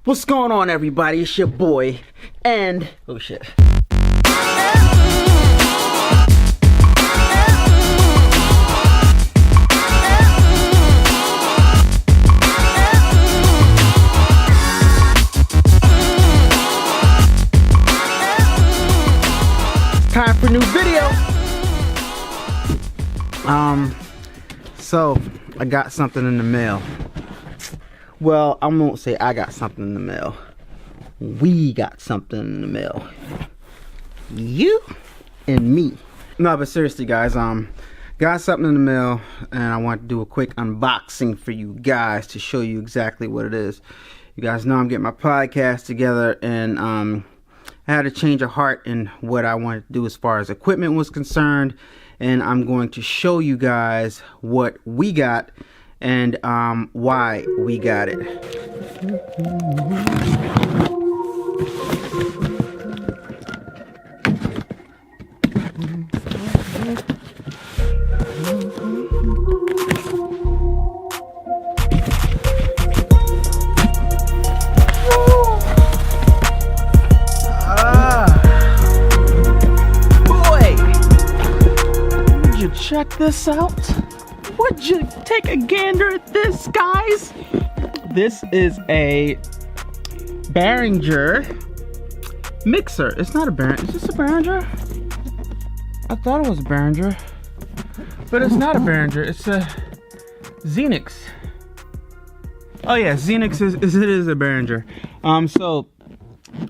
What's going on, everybody? It's your boy, and oh shit. Time for a new video. So I got something in the mail. Well, I won't say I got something in the mail. We got something in the mail. You and me. No, but seriously, guys, got something in the mail, and I want to do a quick unboxing for you guys to show you exactly what it is. You guys know I'm getting my podcast together, and I had a change of heart in what I wanted to do as far as equipment was concerned, and I'm going to show you guys what we got and why we got it. Check this out. Would you take a gander at this, guys? This is a Behringer mixer. It's not a Behringer. Is this a Behringer? I thought it was a Behringer, but it's not a Behringer. It's a Xenyx. Oh yeah, Xenyx is a Behringer. So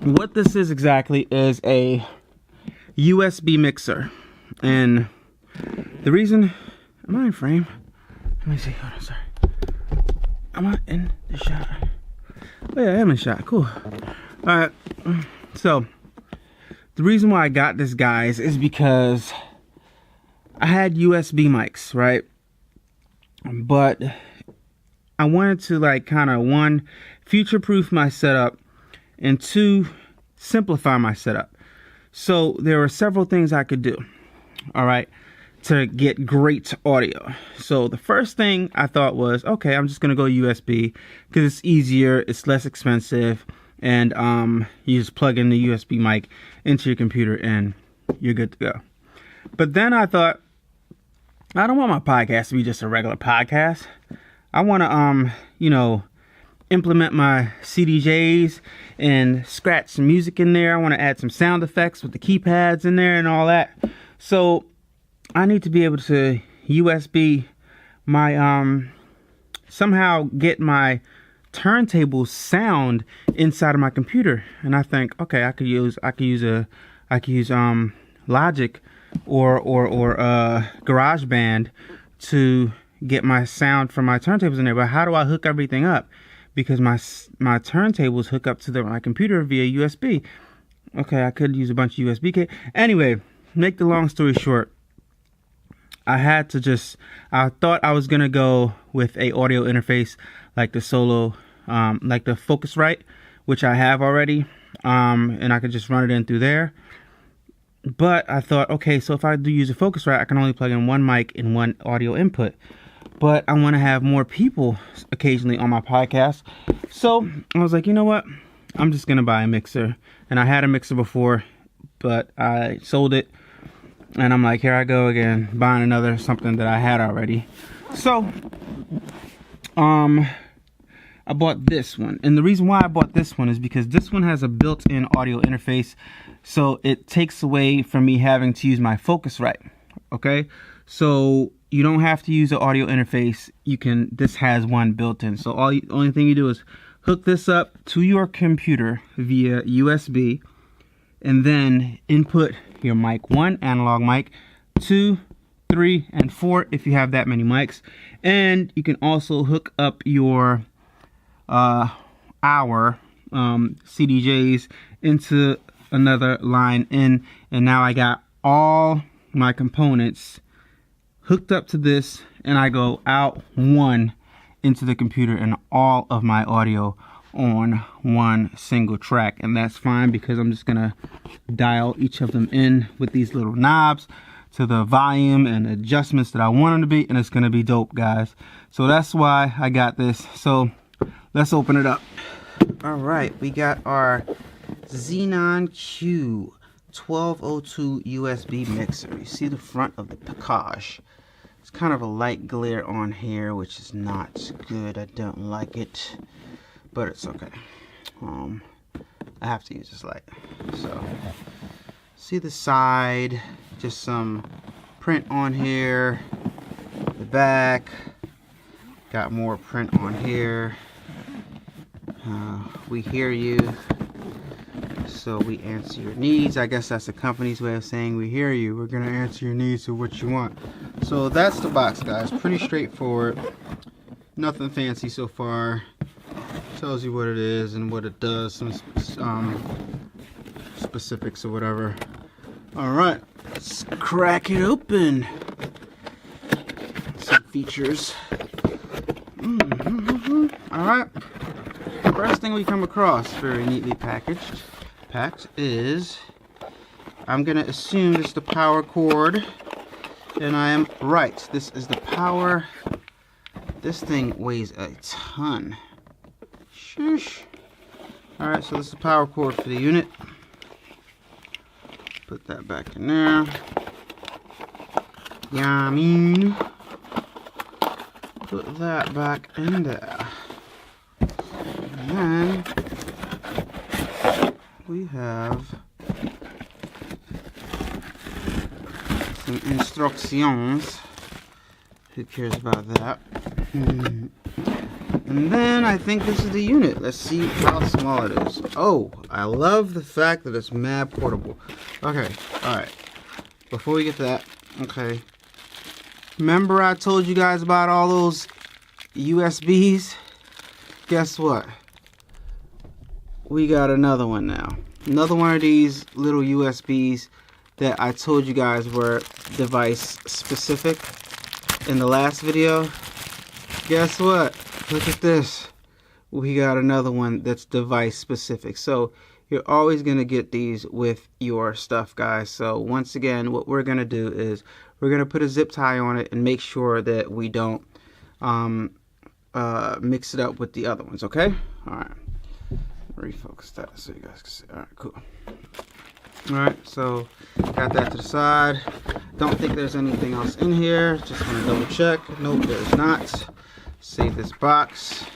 what this is exactly is a USB mixer, and the reason, am I in frame? Let me see, hold on, sorry. Am I in the shot? Oh yeah, I am in shot, cool. Alright, so, the reason why I got this, guys, is because I had USB mics, right? But I wanted to, like, kind of, one, future-proof my setup, and two, simplify my setup. So, there were several things I could do, alright, to get great audio. So the first thing I thought was, okay, I'm just gonna go USB because it's easier, it's less expensive, and you just plug in the USB mic into your computer and you're good to go. But then I thought, I don't want my podcast to be just a regular podcast. I want to you know, implement my CDJs and scratch some music in there. I want to add some sound effects with the keypads in there and all that. So I need to be able to USB my somehow get my turntable sound inside of my computer. And I think, okay, I could use Logic or GarageBand to get my sound from my turntables in there. But how do I hook everything up? Because my turntables hook up to my computer via USB. Okay, I could use a bunch of USB cables. Anyway, make the long story short, I had to just, I thought I was going to go with a audio interface like the Solo, like the Focusrite, which I have already, and I could just run it in through there. But I thought, okay, so if I do use a Focusrite, I can only plug in one mic and one audio input. But I want to have more people occasionally on my podcast. So I was like, you know what? I'm just going to buy a mixer. And I had a mixer before, but I sold it. And I'm like, here I go again, buying another something that I had already. So, I bought this one. And the reason why I bought this one is because this one has a built-in audio interface. So it takes away from me having to use my Focusrite. Okay? So you don't have to use the audio interface. This has one built in. So only thing you do is hook this up to your computer via USB. And then input your mic 1, analog mic, 2, 3, and 4 if you have that many mics. And you can also hook up your CDJs into another line in, and now I got all my components hooked up to this, and I go out one into the computer and all of my audio on one single track. And that's fine because I'm just gonna dial each of them in with these little knobs to the volume and adjustments that I want them to be, and it's gonna be dope, guys. So that's why I got this. So let's open it up. All right, we got our Xenyx Q1202 USB mixer. You see the front of the package. It's kind of a light glare on here, which is not good. I don't like it, but it's okay. I have to use this light. So, see the side, just some print on here. The back, got more print on here. We hear you, so we answer your needs. I guess that's the company's way of saying we hear you. We're gonna answer your needs to what you want. So that's the box, guys. Pretty straightforward. Nothing fancy so far. Tells you what it is and what it does. Some specifics or whatever. All right, let's crack it open. Some features. All right. First thing we come across, very neatly packed, is, I'm gonna assume this is the power cord, and I am right. This is the power. This thing weighs a ton. Shush. All right, so this is the power cord for the unit. Put that back in there. Yeah, I mean, put that back in there. And then we have some instructions. Who cares about that? And then I think this is the unit. Let's see how small it is. Oh, I love the fact that it's mad portable. Okay, alright. Before we get to that, okay. Remember I told you guys about all those USBs? Guess what? We got another one now. Another one of these little USBs that I told you guys were device specific in the last video. Guess what? Look at this. We got another one that's device specific. So you're always going to get these with your stuff, guys. So once again, what we're going to do is we're going to put a zip tie on it and make sure that we don't mix it up with the other ones, okay? All right. Refocus that so you guys can see. All right, cool. All right, so got that to the side. Don't think there's anything else in here. Just want to double check. Nope, there's not. Save this box.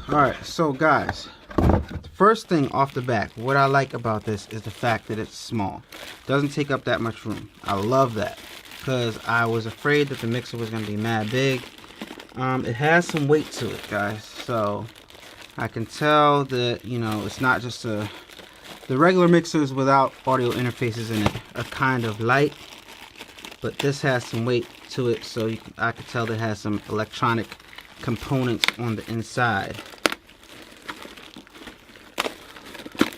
All right, so guys, the first thing off the bat, what I like about this is the fact that it's small. Doesn't take up that much room. I love that because I was afraid that the mixer was going to be mad big. It has some weight to it, guys. So I can tell that, you know, it's not just the regular mixers without audio interfaces in it are kind of light, but this has some weight to it, so I can tell that it has some electronic components on the inside.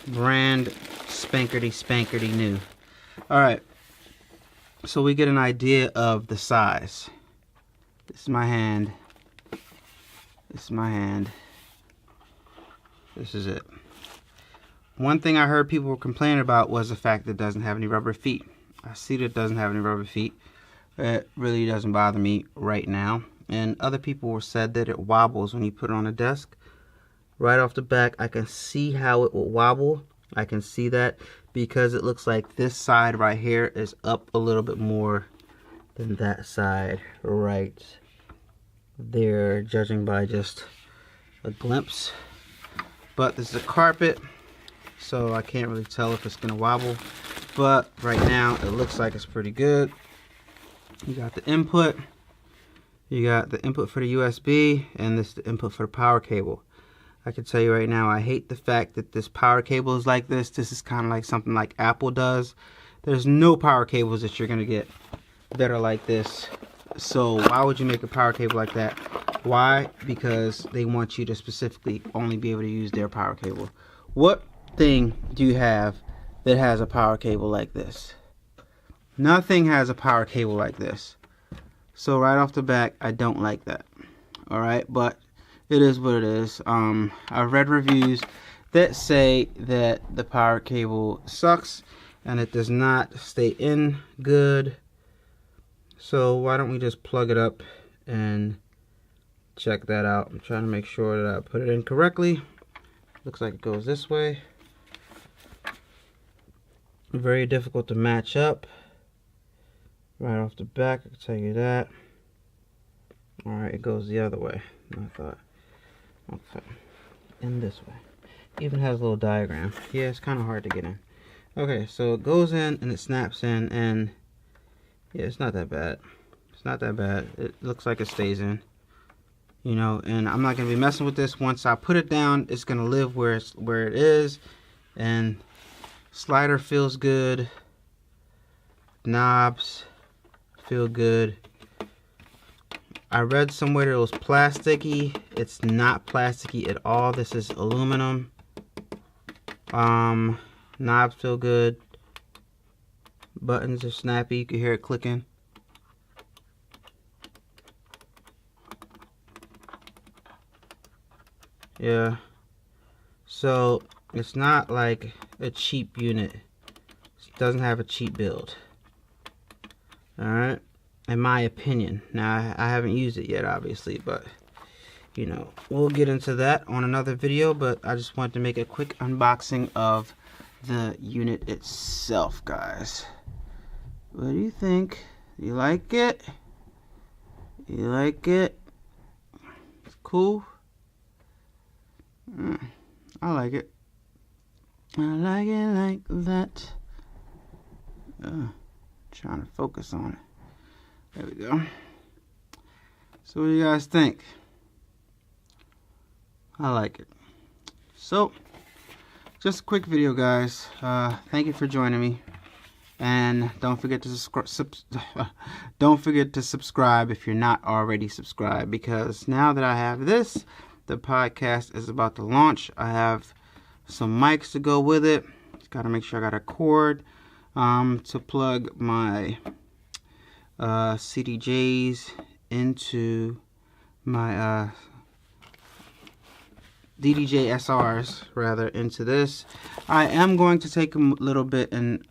Brand spankerty new. Alright, so we get an idea of the size. This is my hand. This is my hand. This is it. One thing I heard people were complaining about was the fact that it doesn't have any rubber feet. I see that it doesn't have any rubber feet. It really doesn't bother me right now. And other people said that it wobbles when you put it on the desk. Right off the back, I can see how it will wobble. I can see that because it looks like this side right here is up a little bit more than that side right there, judging by just a glimpse. But this is a carpet, so I can't really tell if it's gonna wobble, but right now it looks like it's pretty good. You got the input, you got the input for the USB, and this is the input for the power cable. I can tell you right now, I hate the fact that this power cable is like this. This is kind of like something like Apple does. There's no power cables that you're gonna get that are like this. So why would you make a power cable like that? Why? Because they want you to specifically only be able to use their power cable. What thing do you have that has a power cable like this? Nothing has a power cable like this. So right off the bat, I don't like that. Alright, but it is what it is. I've read reviews that say that the power cable sucks and it does not stay in good. So why don't we just plug it up and check that out. I'm trying to make sure that I put it in correctly. Looks like it goes this way. Very difficult to match up right off the back, I can tell you that. Alright, it goes the other way. I thought, okay, in this way. Even has a little diagram. Yeah, it's kind of hard to get in. Okay, so it goes in and it snaps in, and yeah, it's not that bad. It's not that bad. It looks like it stays in, you know. And I'm not gonna be messing with this. Once I put it down, it's gonna live where it is. And slider feels good. Knobs feel good. I read somewhere that it was plasticky. It's not plasticky at all. This is aluminum. Knobs feel good. Buttons are snappy. You can hear it clicking. Yeah. So it's not like a cheap unit. It doesn't have a cheap build. Alright. In my opinion. Now, I haven't used it yet, obviously, but you know, we'll get into that on another video. But I just wanted to make a quick unboxing of the unit itself, guys. What do you think? You like it? You like it? It's cool. I like it. I like it like that. Trying to focus on it. There we go. So what do you guys think? I like it. So, just a quick video, guys. Thank you for joining me, and don't forget to subscribe if you're not already subscribed, because now that I have this, the podcast is about to launch. I have some mics to go with it. Just gotta make sure I got a cord to plug my CDJs into my DDJ-SRs rather into this. I am going to take a little bit and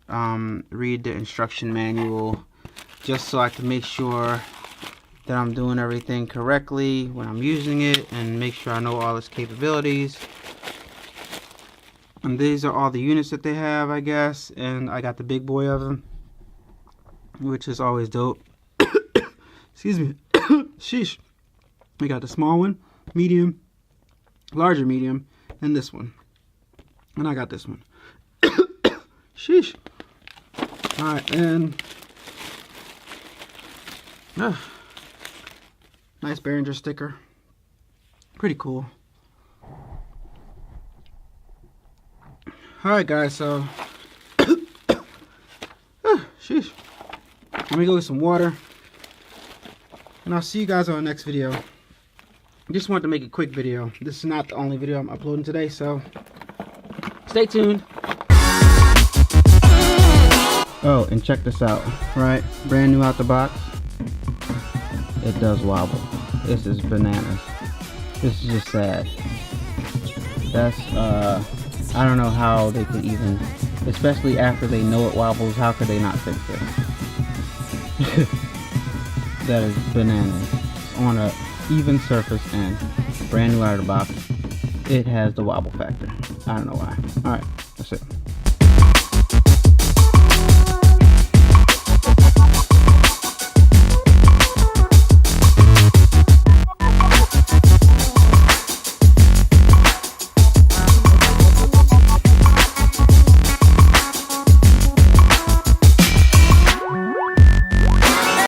read the instruction manual just so I can make sure that I'm doing everything correctly when I'm using it, and make sure I know all its capabilities. And these are all the units that they have, I guess, and I got the big boy of them, which is always dope. Excuse me. Sheesh. We got the small one, medium, larger medium, and this one. And I got this one. Sheesh. Alright, and nice Behringer sticker. Pretty cool. Alright, guys, so sheesh. Let me go get some water, and I'll see you guys on the next video. I just wanted to make a quick video. This is not the only video I'm uploading today, so stay tuned. Oh, and check this out, right? Brand new out the box. It does wobble. This is bananas. This is just sad. That's, I don't know how they could even, especially after they know it wobbles, how could they not fix it? That is bananas. It's on a even surface and brand new out of the box. It has the wobble factor. I don't know why. Alright, that's it.